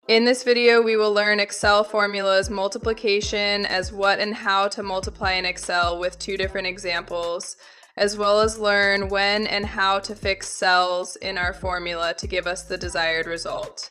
In this video, we will learn Excel formulas, multiplication, as what and how to multiply in Excel with 2 different examples, as well as learn when and how to fix cells in our formula to give us the desired result.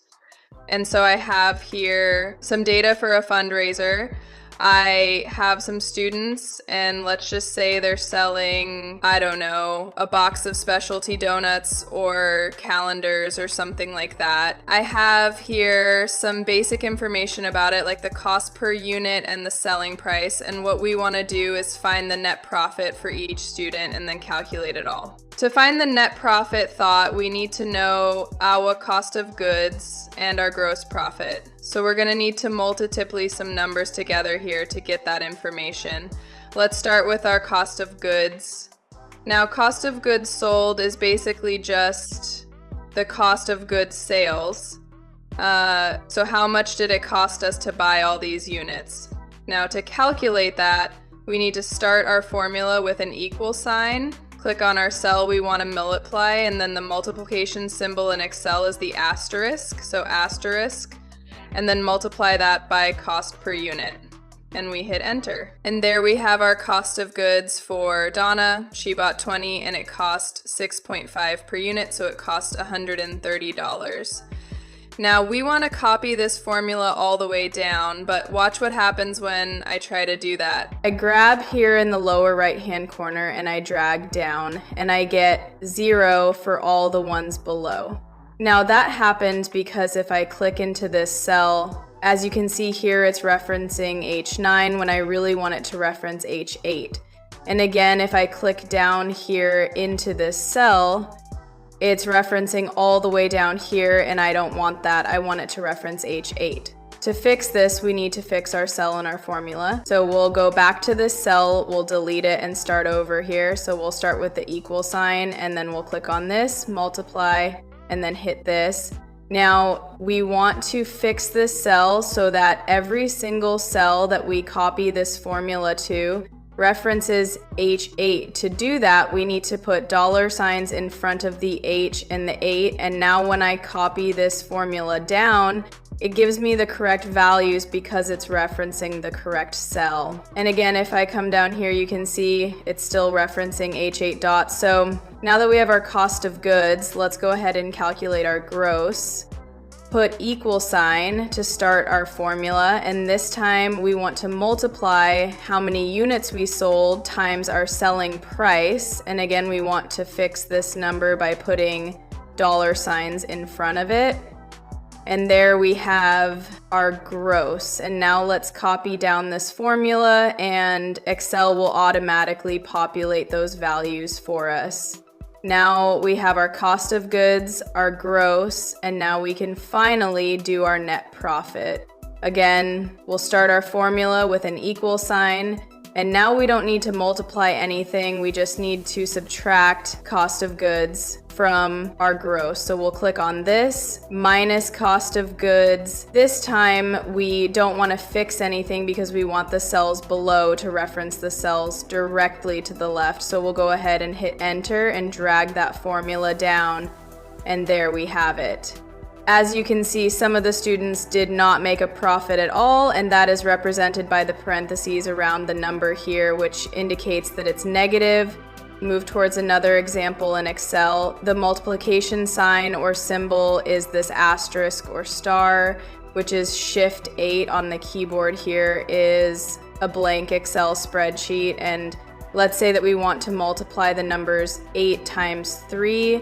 And so I have here some data for a fundraiser. I have some students, and let's just say they're selling, I don't know, a box of specialty donuts or calendars or something like that. I have here some basic information about it, like the cost per unit and the selling price, and what we want to do is find the net profit for each student and then calculate it all. To find the net profit thought, we need to know our cost of goods and our gross profit. So we're going to need to multiply some numbers together here to get that information. Let's start with our cost of goods. Now, cost of goods sold is basically just the cost of goods sales. So how much did it cost us to buy all these units? Now, to calculate that, we need to start our formula with an equal sign. Click on our cell we want to multiply, and then the multiplication symbol in Excel is the asterisk, so asterisk, and then multiply that by cost per unit. And we hit enter. And there we have our cost of goods for Donna. She bought 20 and it cost 6.5 per unit, so it cost $130. Now we want to copy this formula all the way down, but watch what happens when I try to do that. I grab here in the lower right hand corner and I drag down, and I get 0 for all the ones below. Now that happened because if I click into this cell, as you can see here, it's referencing H9 when I really want it to reference H8. And again, if I click down here into this cell, it's referencing all the way down here, and I don't want that. I want it to reference H8. To fix this, we need to fix our cell in our formula. So we'll go back to this cell, we'll delete it and start over here. So we'll start with the equal sign, and then we'll click on this, multiply, and then hit this. Now, we want to fix this cell so that every single cell that we copy this formula to references H8. To do that, we need to put dollar signs in front of the H and the 8, and now when I copy this formula down, it gives me the correct values because it's referencing the correct cell. And again, if I come down here, you can see it's still referencing H8 dots. So now that we have our cost of goods, let's go ahead and calculate our gross. Put equal sign to start our formula, and this time we want to multiply how many units we sold times our selling price. And again, we want to fix this number by putting dollar signs in front of it. And there we have our gross. And now let's copy down this formula, and Excel will automatically populate those values for us. Now we have our cost of goods, our gross, and now we can finally do our net profit. Again, we'll start our formula with an equal sign, and now we don't need to multiply anything, we just need to subtract cost of goods from our gross. So we'll click on this, minus cost of goods. This time we don't want to fix anything because we want the cells below to reference the cells directly to the left. So we'll go ahead and hit enter and drag that formula down, and there we have it. As you can see, some of the students did not make a profit at all, and that is represented by the parentheses around the number here, which indicates that it's negative. Move towards another example in Excel. The multiplication sign or symbol is this asterisk or star, which is Shift 8 on the keyboard here is a blank Excel spreadsheet. And let's say that we want to multiply the numbers 8 times 3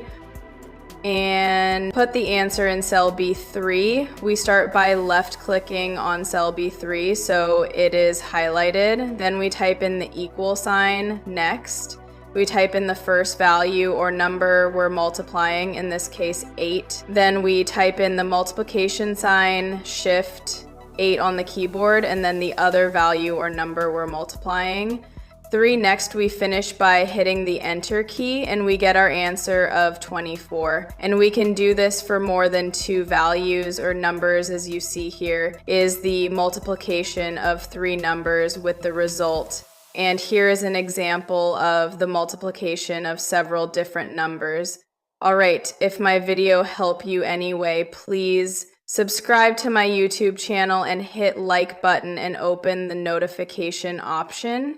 and put the answer in cell B3. We start by left clicking on cell B3 so it is highlighted. Then we type in the equal sign next. We type in the first value or number we're multiplying, in this case 8. Then we type in the multiplication sign, Shift 8 on the keyboard, and then the other value or number we're multiplying. 3 next, we finish by hitting the enter key, and we get our answer of 24. And we can do this for more than 2 values or numbers, as you see here, is the multiplication of 3 numbers with the result. And here is an example of the multiplication of several different numbers. All right, if my video helped you anyway, please Subscribe to my YouTube channel and hit like button and open the notification option.